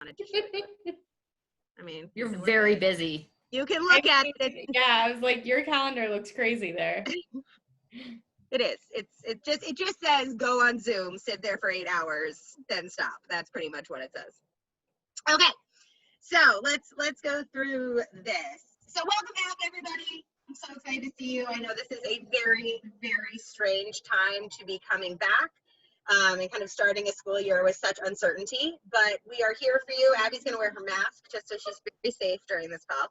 I mean, you're very busy. You can look at it. Yeah, I was like, your calendar looks crazy there. It is. It just says go on Zoom, sit there for 8 hours, then stop. That's pretty much what it says. Okay, so let's go through this. So welcome back, everybody. I'm so excited to see you. I know this is a very, very strange time to be coming back and kind of starting a school year with such uncertainty, but we are here for you. Abby's going to wear her mask just so she's very safe during this call.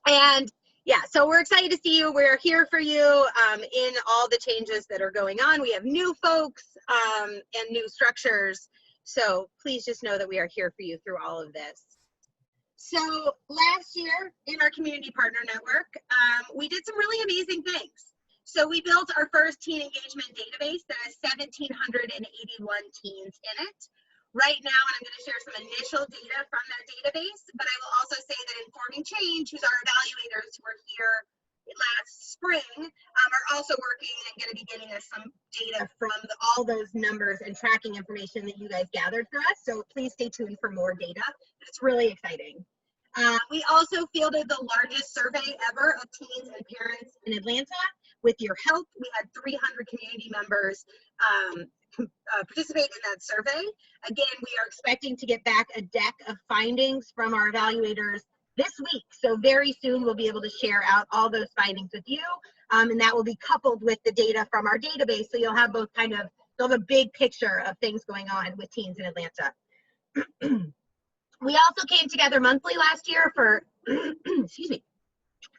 And yeah, so we're excited to see you. We're here for you in all the changes that are going on. We have new folks and new structures. So please just know that we are here for you through all of this. So last year in our community partner network, we did some really amazing things. So we built our first teen engagement database that has 1,781 teens in it. Right now, and I'm going to share some initial data from that database, but I will also say that Informing Change, who's our evaluators who were here last spring, are also working and going to be getting us some data from all those numbers and tracking information that you guys gathered for us. So please stay tuned for more data. It's really exciting. We also fielded the largest survey ever of teens and parents in Atlanta. With your help, we had 300 community members participate in that survey. Again, we are expecting to get back a deck of findings from our evaluators this week. So very soon we'll be able to share out all those findings with you. And that will be coupled with the data from our database. So you'll have both you'll have a big picture of things going on with teens in Atlanta. We also came together monthly last year for, excuse me,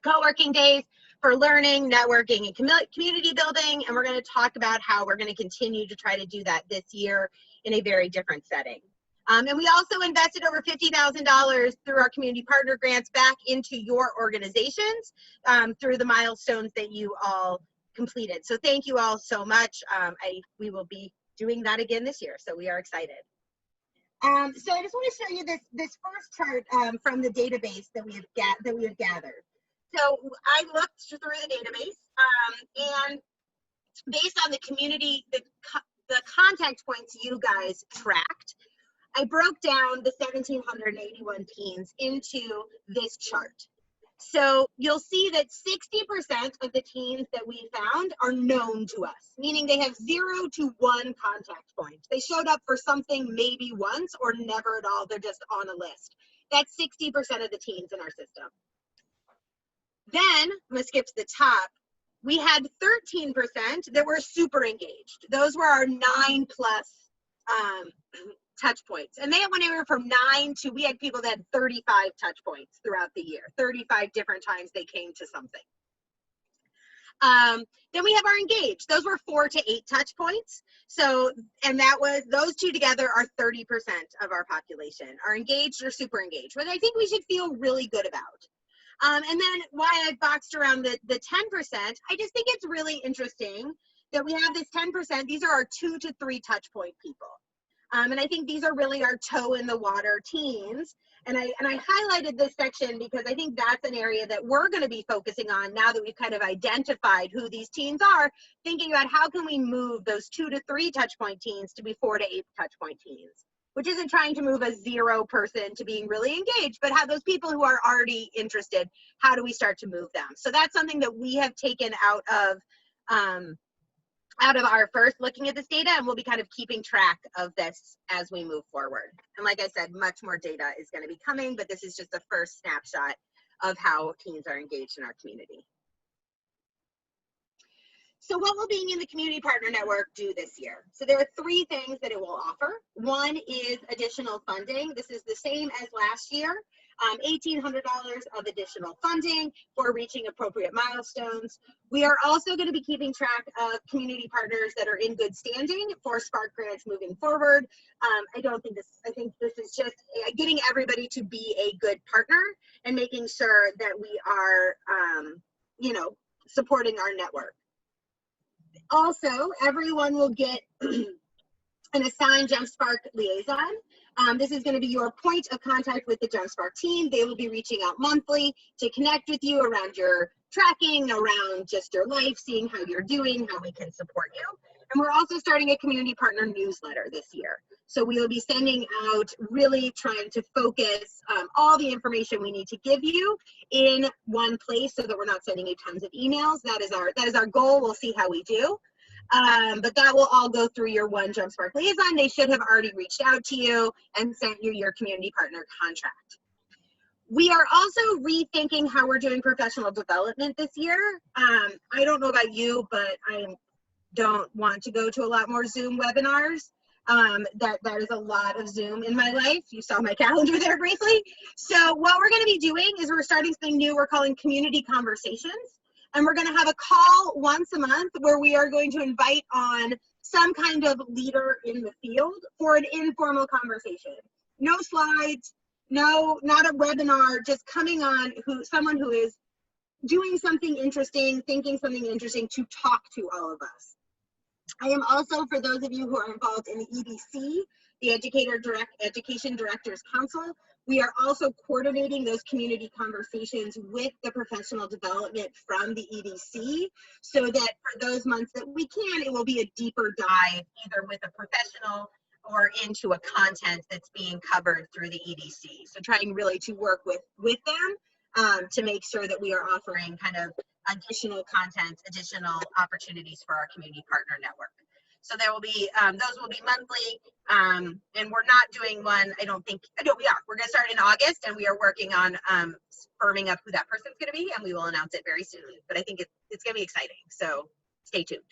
co-working days for learning, networking, and community building. And we're going to talk about how we're going to continue to try to do that this year in a very different setting. And we also invested over $50,000 through our community partner grants back into your organizations through the milestones that you all completed. So thank you all so much. We will be doing that again this year. So we are excited. So I just want to show you this first chart from the database that we have gathered. So I looked through the database and based on the community, the contact points you guys tracked, I broke down the 1,781 teens into this chart. So you'll see that 60% of the teens that we found are known to us, meaning they have 0 to 1 contact point. They showed up for something maybe once or never at all. They're just on a list. That's 60% of the teens in our system. Then, I'm going to skip to the top, we had 13% that were super engaged. Those were our 9+ touch points. And they went anywhere from 9 to, we had people that had 35 touch points throughout the year, 35 different times they came to something. Then we have our engaged. Those were 4 to 8 touch points. So, and that was, those two together are 30% of our population, are engaged or super engaged, which I think we should feel really good about. And then why I boxed around the 10%, I just think it's really interesting that we have this 10%. These are our 2 to 3 touch point people. And I think these are really our toe in the water teens. And I highlighted this section because I think that's an area that we're going to be focusing on now that we've kind of identified who these teens are, thinking about how can we move those 2 to 3 touch point teens to be 4 to 8 touch point teens, which isn't trying to move a 0 person to being really engaged, but have those people who are already interested, how do we start to move them? So that's something that we have taken out of our first looking at this data, and we'll be kind of keeping track of this as we move forward. And like I said, much more data is going to be coming, but this is just the first snapshot of how teens are engaged in our community. So what will being in the Community Partner Network do this year? So there are 3 things that it will offer. One is additional funding. This is the same as last year, $1,800 of additional funding for reaching appropriate milestones. We are also going to be keeping track of community partners that are in good standing for Spark grants moving forward. I think this is just getting everybody to be a good partner and making sure that we are, supporting our network. Also, everyone will get an assigned JumpSpark liaison. This is going to be your point of contact with the JumpSpark team. They will be reaching out monthly to connect with you around your tracking, around just your life, seeing how you're doing, how we can support you. And we're also starting a community partner newsletter this year. So we will be sending out, really trying to focus all the information we need to give you in one place so that we're not sending you tons of emails. That is our goal. We'll see how we do. But that will all go through your one JumpSpark liaison. They should have already reached out to you and sent you your community partner contract. We are also rethinking how we're doing professional development this year. I don't know about you, but I don't want to go to a lot more Zoom webinars. That is a lot of Zoom in my life. You saw my calendar there briefly. So what we're going to be doing is we're starting something new we're calling community conversations. And we're going to have a call once a month where we are going to invite on some kind of leader in the field for an informal conversation. No slides, no, not a webinar, just coming on someone who is doing something interesting, thinking something interesting to talk to all of us. I am also, for those of you who are involved in the EDC, the Education Directors Council, we are also coordinating those community conversations with the professional development from the EDC so that for those months that we can, it will be a deeper dive either with a professional or into a content that's being covered through the EDC. So trying really to work with them to make sure that we are offering kind of additional content, additional opportunities for our community partner network. So there will be, those will be monthly, and we're not doing one, we are. We're gonna start in August, and we are working on firming up who that person's gonna be, and we will announce it very soon. But I think it's gonna be exciting, so stay tuned.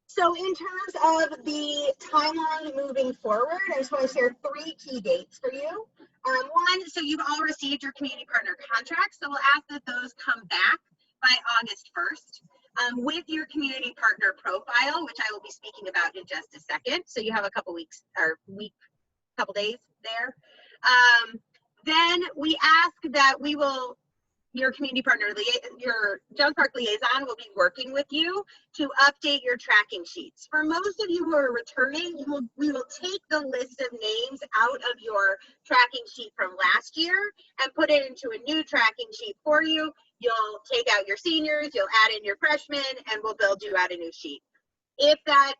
So in terms of the timeline moving forward, I just want to share 3 key dates for you. One, so you've all received your community partner contracts, so we'll ask that those come back by August 1st with your community partner profile, which I will be speaking about in just a second. So you have a couple weeks or couple days there. Then we ask that your community partner, your JumpSpark liaison will be working with you to update your tracking sheets. For most of you who are returning, we will take the list of names out of your tracking sheet from last year and put it into a new tracking sheet for you. You'll take out your seniors, you'll add in your freshmen, and we'll build you out a new sheet. If that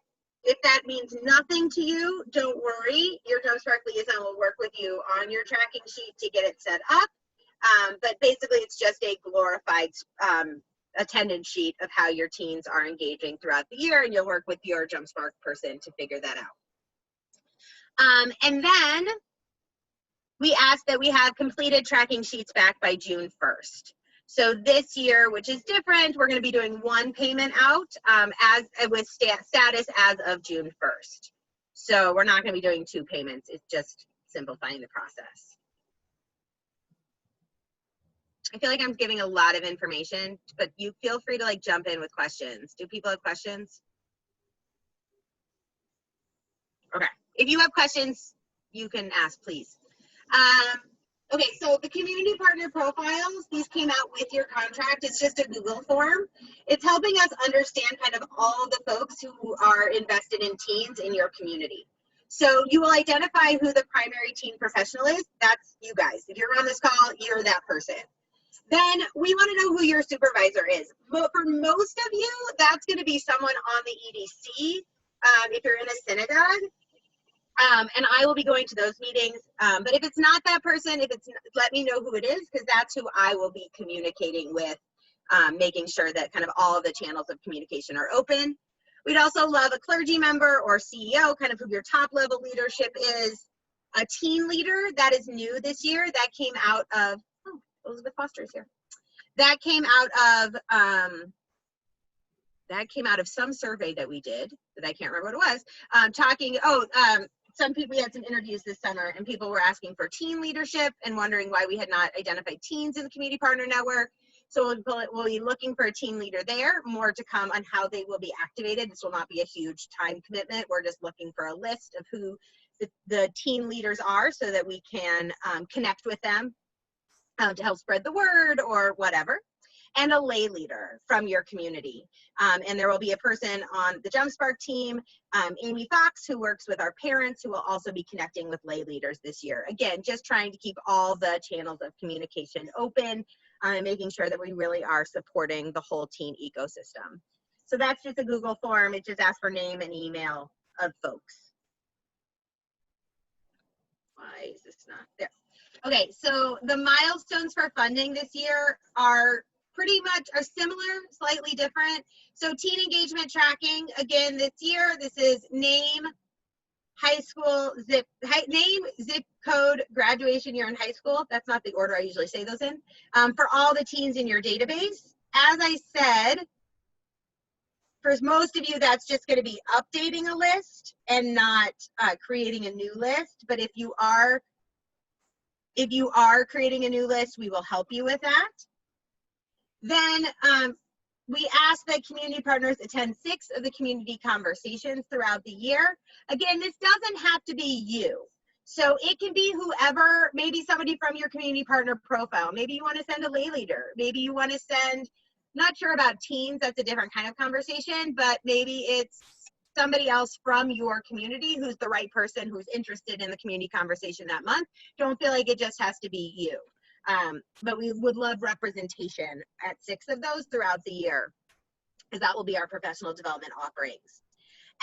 means nothing to you, don't worry. Your JumpSpark liaison will work with you on your tracking sheet to get it set up. But basically, it's just a glorified attendance sheet of how your teens are engaging throughout the year, and you'll work with your JumpSpark person to figure that out. And then we ask that we have completed tracking sheets back by June 1st. So this year, which is different, we're going to be doing 1 payment out with status as of June 1st. So we're not going to be doing 2 payments. It's just simplifying the process. I feel like I'm giving a lot of information, but you feel free to jump in with questions. Do people have questions? Okay, if you have questions, you can ask, please. Okay, so the community partner profiles, these came out with your contract. It's just a Google form. It's helping us understand kind of all the folks who are invested in teens in your community. So you will identify who the primary teen professional is. That's you guys. If you're on this call, you're that person. Then we want to know who your supervisor is. But for most of you, that's going to be someone on the EDC if you're in a synagogue. And I will be going to those meetings. But if it's not that person, let me know who it is, because that's who I will be communicating with, making sure that kind of all of the channels of communication are open. We'd also love a clergy member or CEO, kind of who your top level leadership is. A teen leader that is new this year, that came out of, Elizabeth Foster is here. That came out of some survey that we did that I can't remember what it was. Some people, we had some interviews this summer and people were asking for teen leadership and wondering why we had not identified teens in the community partner network. So we'll be looking for a teen leader there. More to come on how they will be activated. This will not be a huge time commitment. We're just looking for a list of who the teen leaders are so that we can connect with them to help spread the word or whatever. And a lay leader from your community. And there will be a person on the JumpSpark team, Amy Fox, who works with our parents, who will also be connecting with lay leaders this year. Again, just trying to keep all the channels of communication open and making sure that we really are supporting the whole teen ecosystem. So that's just a Google form. It just asks for name and email of folks. Why is this not there? Okay, so the milestones for funding this year are pretty much similar, slightly different. So teen engagement tracking, again, this year, this is name, high school, name, zip code, graduation year in high school. That's not the order I usually say those in. For all the teens in your database. As I said, for most of you, that's just going to be updating a list and not creating a new list. But if you are creating a new list, we will help you with that. Then we ask that community partners attend 6 of the community conversations throughout the year. Again, this doesn't have to be you. So it can be whoever, maybe somebody from your community partner profile. Maybe you want to send a lay leader. Maybe you want to send, not sure about teens, that's a different kind of conversation, but maybe it's somebody else from your community who's the right person who's interested in the community conversation that month. Don't feel like it just has to be you. But we would love representation at 6 of those throughout the year, because that will be our professional development offerings.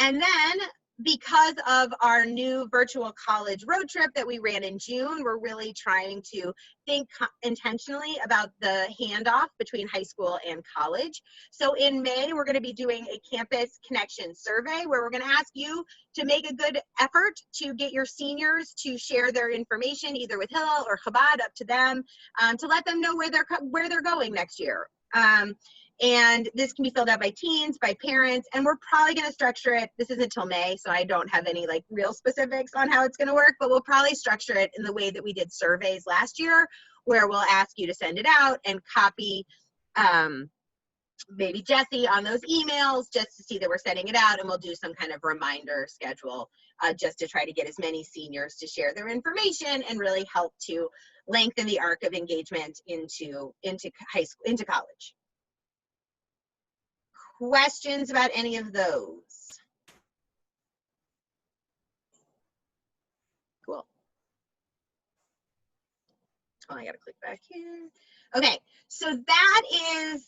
And then because of our new virtual college road trip that we ran in June, we're really trying to think intentionally about the handoff between high school and college. So in May, we're going to be doing a campus connection survey where we're going to ask you to make a good effort to get your seniors to share their information, either with Hillel or Chabad, up to them, to let them know where they're going next year. And this can be filled out by teens, by parents, and we're probably going to structure it. This isn't until May, so I don't have any like real specifics on how it's going to work, but we'll probably structure it in the way that we did surveys last year, where we'll ask you to send it out and copy maybe Jesse on those emails just to see that we're sending it out, and we'll do some kind of reminder schedule just to try to get as many seniors to share their information and really help to lengthen the arc of engagement into high school, into college. Questions about any of those? Cool. Oh, I gotta click back here. Okay, so that is,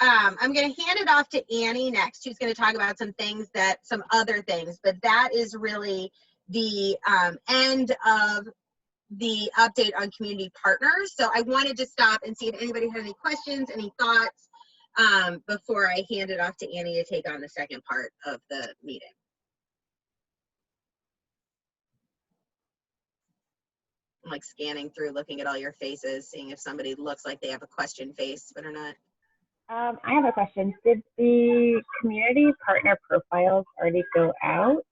I'm gonna hand it off to Annie next. She's gonna talk about some other things, but that is really the end of the update on community partners. So I wanted to stop and see if anybody had any questions, any thoughts, before I hand it off to Annie to take on the second part of the meeting. I'm like scanning through, looking at all your faces, seeing if somebody looks like they have a question face, but or not. I have a question. Did the community partner profiles already go out?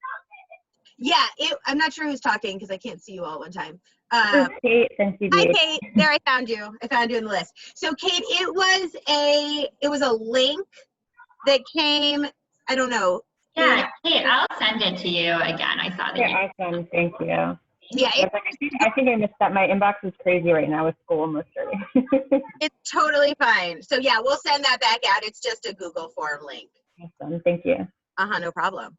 Yeah, I'm not sure who's talking because I can't see you all at one time. This is Kate from CBH. Hi, Kate. There, I found you. I found you in the list. So, Kate, it was a link that came. I don't know. Yeah, Kate, I'll send it to you again. I saw that. Yeah, awesome. Thank you. Yeah, I think I missed that. My inbox is crazy right now with school almost starting. It's totally fine. So yeah, we'll send that back out. It's just a Google form link. Awesome. Thank you. No problem.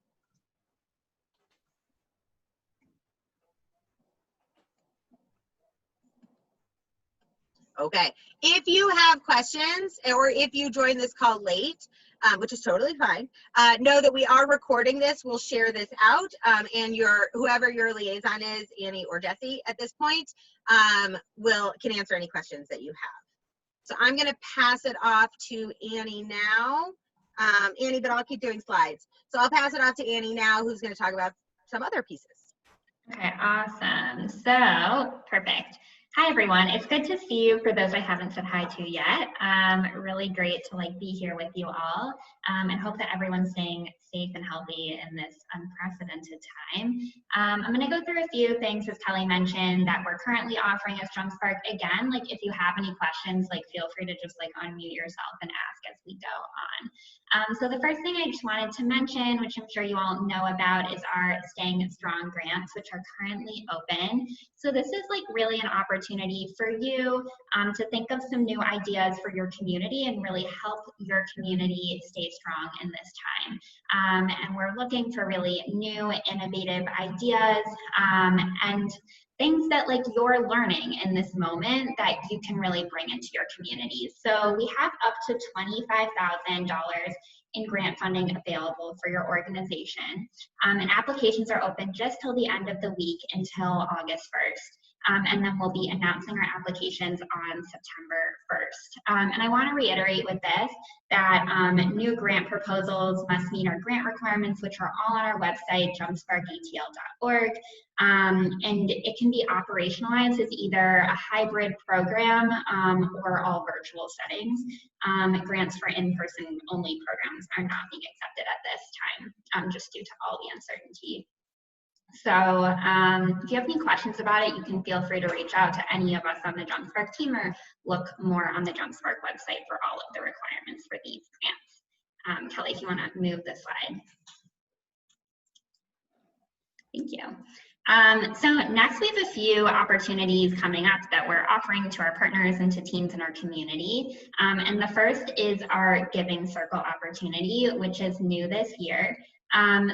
Okay, if you have questions or if you join this call late, which is totally fine, know that we are recording this. We'll share this out, and whoever your liaison is, Annie or Jesse at this point, can answer any questions that you have. So I'm going to pass it off to Annie now. Annie, but I'll keep doing slides. So I'll pass it off to Annie now, who's going to talk about some other pieces. Okay, awesome. So, perfect. Hi, everyone. It's good to see you for those I haven't said hi to yet. Really great to be here with you all, and hope that everyone's staying safe and healthy in this unprecedented time. I'm going to go through a few things, as Kelly mentioned, that we're currently offering as JumpSpark. Again, if you have any questions, feel free to just unmute yourself and ask as we go on. So the first thing I just wanted to mention, which I'm sure you all know about, is our Staying Strong grants, which are currently open. So this is really an opportunity for you to think of some new ideas for your community and really help your community stay strong in this time. And we're looking for really new, innovative ideas and things that you're learning in this moment that you can really bring into your community. So we have up to $25,000 in grant funding available for your organization. And applications are open just till the end of the week until August 1st. And then we'll be announcing our applications on September 1st. And I want to reiterate with this that new grant proposals must meet our grant requirements, which are all on our website, jumpsparkatl.org. And it can be operationalized as either a hybrid program or all virtual settings. Grants for in-person only programs are not being accepted at this time, just due to all the uncertainty. So if you have any questions about it, you can feel free to reach out to any of us on the JumpSpark team or look more on the JumpSpark website for all of the requirements for these grants. Kelly, if you want to move the slide. Thank you. So next we have a few opportunities coming up that we're offering to our partners and to teams in our community. And the first is our Giving Circle opportunity, which is new this year.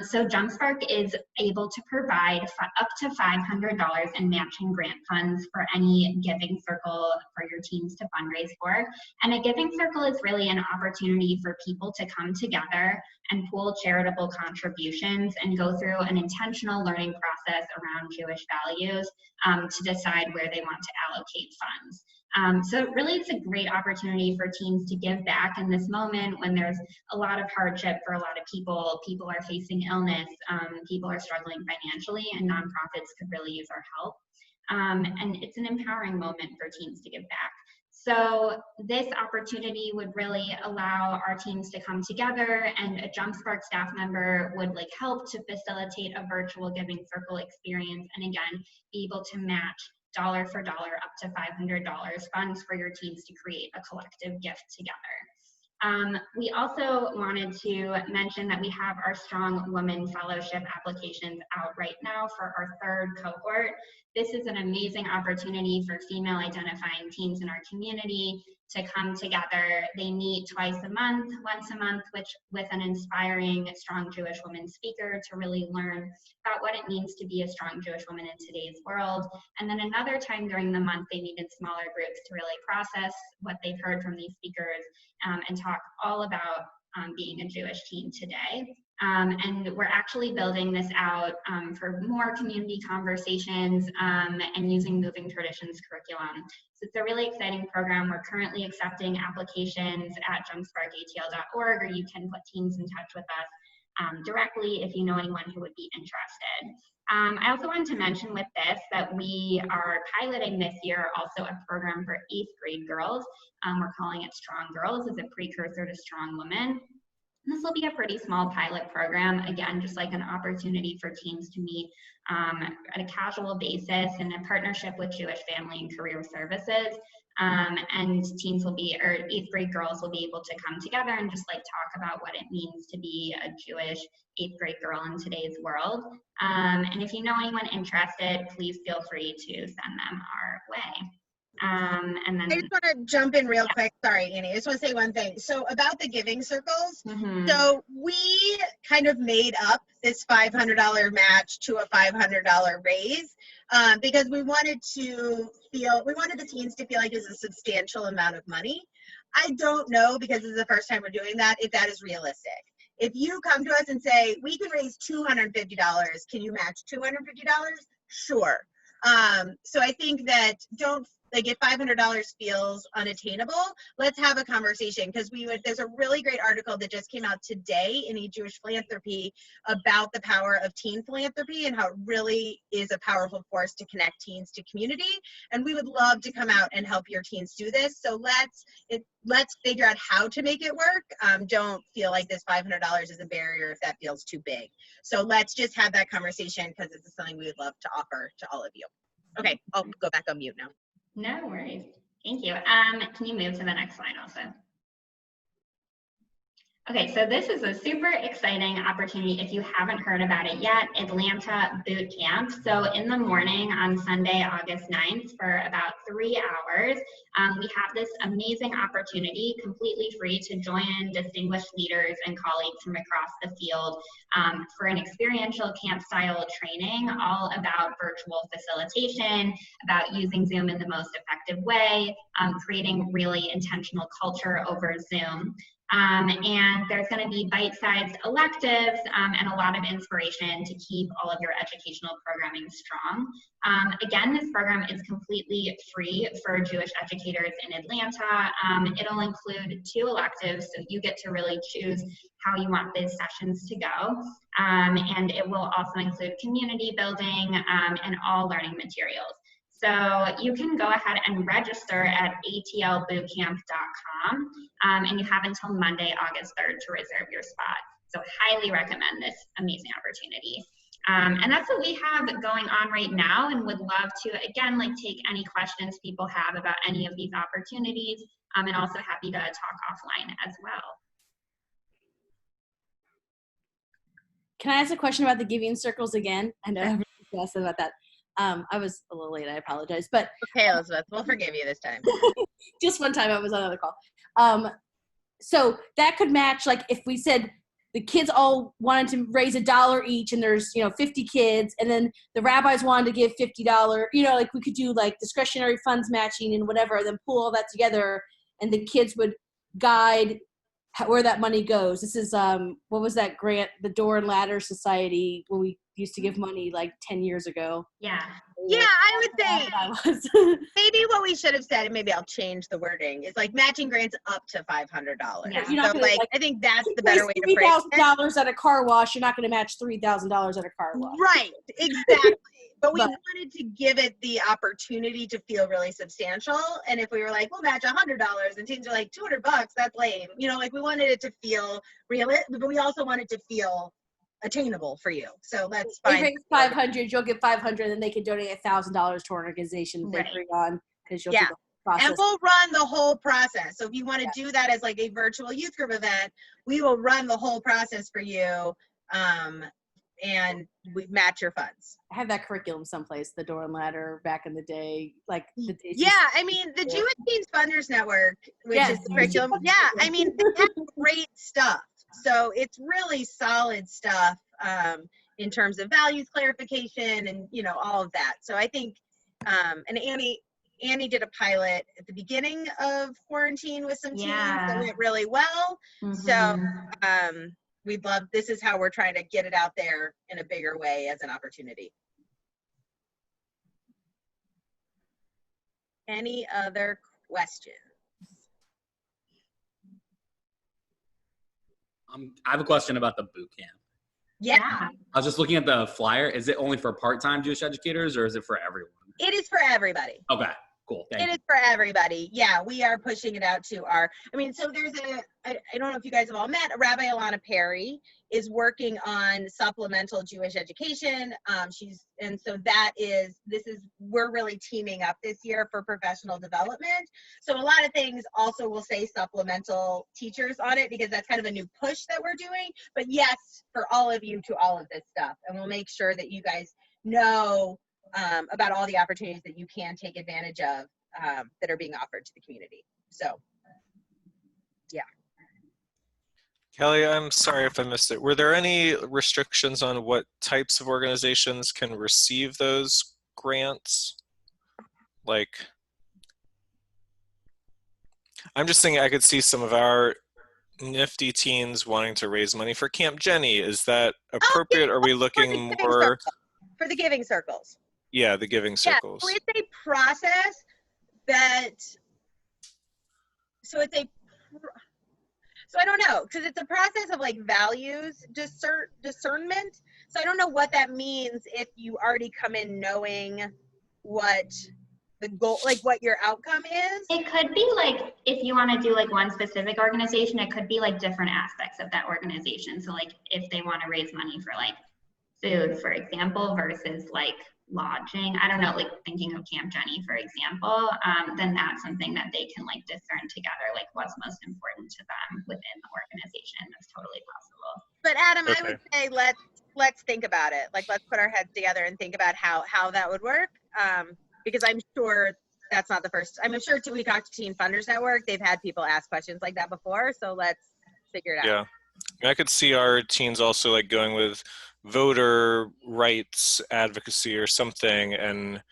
So JumpSpark is able to provide up to $500 in matching grant funds for any Giving Circle for your teams to fundraise for. And a Giving Circle is really an opportunity for people to come together and pool charitable contributions and go through an intentional learning process around Jewish values to decide where they want to allocate funds. So really it's a great opportunity for teams to give back in this moment when there's a lot of hardship for a lot of people. People are facing illness, people are struggling financially, and nonprofits could really use our help. And it's an empowering moment for teams to give back. So this opportunity would really allow our teams to come together, and a JumpSpark staff member would help to facilitate a virtual Giving Circle experience, and again, be able to match dollar for dollar up to $500 funds for your teams to create a collective gift together. We also wanted to mention that we have our Strong Women Fellowship applications out right now for our third cohort. This is an amazing opportunity for female identifying teams in our community to come together. They meet once a month, with an inspiring strong Jewish woman speaker to really learn about what it means to be a strong Jewish woman in today's world. And then another time during the month, they meet in smaller groups to really process what they've heard from these speakers and talk all about being a Jewish teen today. And we're actually building this out for more community conversations and using Moving Traditions curriculum. So it's a really exciting program. We're currently accepting applications at jumpsparkatl.org, or you can put teams in touch with us directly if you know anyone who would be interested. I also wanted to mention with this that we are piloting this year also a program for 8th grade girls. We're calling it Strong Girls as a precursor to Strong Women. This will be a pretty small pilot program, again, just like an opportunity for teams to meet at a casual basis in a partnership with Jewish Family and Career Services. And teams will be, or 8th grade girls will be able to come together and just talk about what it means to be a Jewish 8th grade girl in today's world. And if you know anyone interested, please feel free to send them our way. And then I just want to jump in real quick. Sorry, Annie. I just want to say one thing. So about the Giving Circles, so we kind of made up this $500 match to a $500 raise because we wanted the teens to feel like it was a substantial amount of money. I don't know, because this is the first time we're doing that, if that is realistic. If you come to us and say, we can raise $250, can you match $250? Sure. So I think that if $500 feels unattainable, let's have a conversation, because there's a really great article that just came out today in E-Jewish Philanthropy about the power of teen philanthropy and how it really is a powerful force to connect teens to community. And we would love to come out and help your teens do this. So let's figure out how to make it work. Don't feel like this $500 is a barrier if that feels too big. So let's just have that conversation, because this is something we would love to offer to all of you. Okay, I'll go back on mute now. No worries. Thank you. Can you move to the next slide also? Okay, so this is a super exciting opportunity. If you haven't heard about it yet, Atlanta Boot Camp. So in the morning on Sunday, August 9th, for about 3 hours, we have this amazing opportunity, completely free, to join distinguished leaders and colleagues from across the field for an experiential camp-style training, all about virtual facilitation, about using Zoom in the most effective way, creating really intentional culture over Zoom. And there's going to be bite-sized electives and a lot of inspiration to keep all of your educational programming strong. Again, this program is completely free for Jewish educators in Atlanta. It'll include 2 electives, so you get to really choose how you want these sessions to go. And it will also include community building and all learning materials. So you can go ahead and register at atlbootcamp.com, and you have until Monday, August 3rd to reserve your spot. So highly recommend this amazing opportunity. And that's what we have going on right now, and would love to, again, like take any questions people have about any of these opportunities, and also happy to talk offline as well. Can I ask a question about the giving circles again? I know everyone asked about that. I was a little late, I apologize, but Okay, Elizabeth, we'll forgive you this time. just one time I was on another call. So that could match, like if we said the kids all wanted to raise $1 each and there's, 50 kids, and then the rabbis wanted to give $50, like we could do like discretionary funds matching and whatever, and then pull all that together, and the kids would guide where that money goes. This is, what was that grant, the Door and Ladder Society, when we used to give money like 10 years ago. Yeah. Yeah, I would say maybe what we should have said, and maybe I'll change the wording, is like matching grants up to $500. Yeah. So like, I think that's the better way to phrase it. $3,000 at a car wash, you're not going to match $3,000 at a car wash. Right, exactly. But we wanted to give it the opportunity to feel really substantial. And if we were like, we'll match $100, and teens are like $200, that's lame. Like we wanted it to feel real, but we also wanted to feel attainable for you. So that's fine. They raise 500, you'll get 500, and they can donate $1,000 to an organization they bring on, because you'll do the process. And we'll run the whole process. So if you want to do that as like a virtual youth group event, we will run the whole process for you. And we match your funds. I have that curriculum someplace, the Door and Ladder back in the day, like the days. Yeah, I mean the Jewish Teens Funders Network, which is the curriculum. Yeah, I mean they have great stuff. So it's really solid stuff in terms of values clarification and all of that. So I think and Annie did a pilot at the beginning of quarantine with some teens that went really well. So we'd love, this is how we're trying to get it out there in a bigger way as an opportunity. Any other questions? I have a question about the boot camp. Yeah. I was just looking at the flyer. Is it only for part-time Jewish educators, or is it for everyone? It is for everybody. Okay, cool. Thank you. It is for everybody. Yeah, we are pushing it out to so there's I don't know if you guys have all met, Rabbi Alana Perry is working on supplemental Jewish education. We're really teaming up this year for professional development. So a lot of things also will say supplemental teachers on it, because that's kind of a new push that we're doing. But yes, for all of you to all of this stuff. And we'll make sure that you guys know about all the opportunities that you can take advantage of that are being offered to the community. So, yeah. Kelly, I'm sorry if I missed it. Were there any restrictions on what types of organizations can receive those grants? Like, I'm just thinking I could see some of our nifty teens wanting to raise money for Camp Jenny. Is that appropriate? Are we looking more for the giving circles? Yeah, the giving circles. Yeah, so it's a process so I don't know, because it's a process of like values discernment. So I don't know what that means if you already come in knowing what the goal, like what your outcome is. It could be like, if you want to do like one specific organization, it could be like different aspects of that organization. So like if they want to raise money for like food, for example, versus like lodging, I don't know, like thinking of Camp Jenny, for example, then that's something that they can like discern together, like what's most important to them within the organization. That's totally possible. But Adam, Okay. I would say let's think about it. Like let's put our heads together and think about how that would work. Because I'm sure that's not the first. I'm sure we talked to Teen Funders Network. They've had people ask questions like that before. So let's figure it out. Yeah. I could see our teens also like going with voter rights advocacy or something, and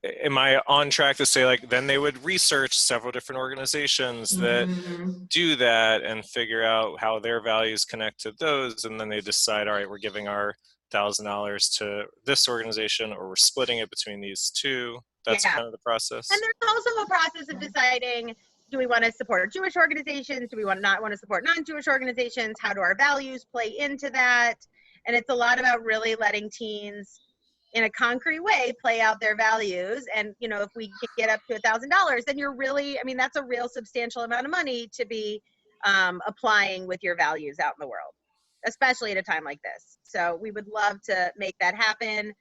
am I on track to say like then they would research several different organizations that do that and figure out how their values connect to those, and then they decide, all right, we're giving our $1,000 to this organization, or we're splitting it between these two. That's kind of the process. And there's also a process of deciding, do we want to support Jewish organizations? Do we not want to support non-Jewish organizations? How do our values play into that? And it's a lot about really letting teens in a concrete way play out their values. And, you know, if we can get up to $1,000, then you're really, I mean, that's a real substantial amount of money to be applying with your values out in the world, especially at a time like this. So we would love to make that happen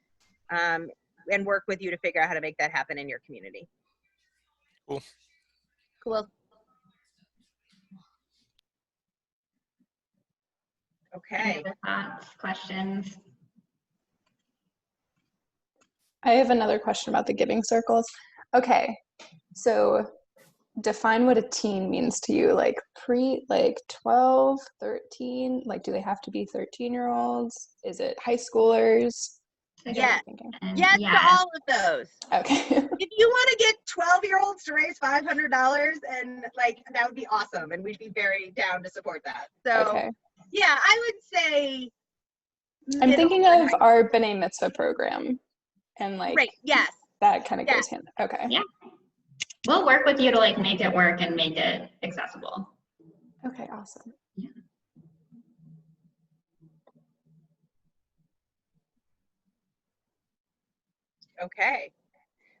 and work with you to figure out how to make that happen in your community. Cool. Cool. Okay. Any other thoughts, questions? I have another question about the giving circles. Okay, so define what a teen means to you, like 12, 13, like do they have to be 13-year-olds? Is it high schoolers? Yes. Yes to all of those. Okay. If you want to get 12-year-olds to raise $500, and like that would be awesome, and we'd be very down to support that. So yeah, I would say I'm thinking of our B'nai Mitzvah program, and like yes, that kind of goes hand. Okay. Yeah. We'll work with you to like make it work and make it accessible. Okay, awesome. Yeah. Okay.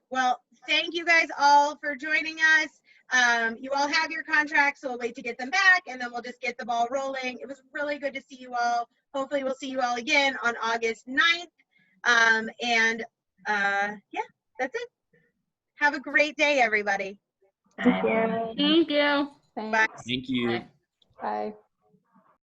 Well, thank you guys all for joining us. You all have your contracts, so we'll wait to get them back, and then we'll just get the ball rolling. It was really good to see you all. Hopefully we'll see you all again on August 9th. Yeah, that's it. Have a great day, everybody. Thank you. Thank you. Thanks. Bye. Thank you. Bye.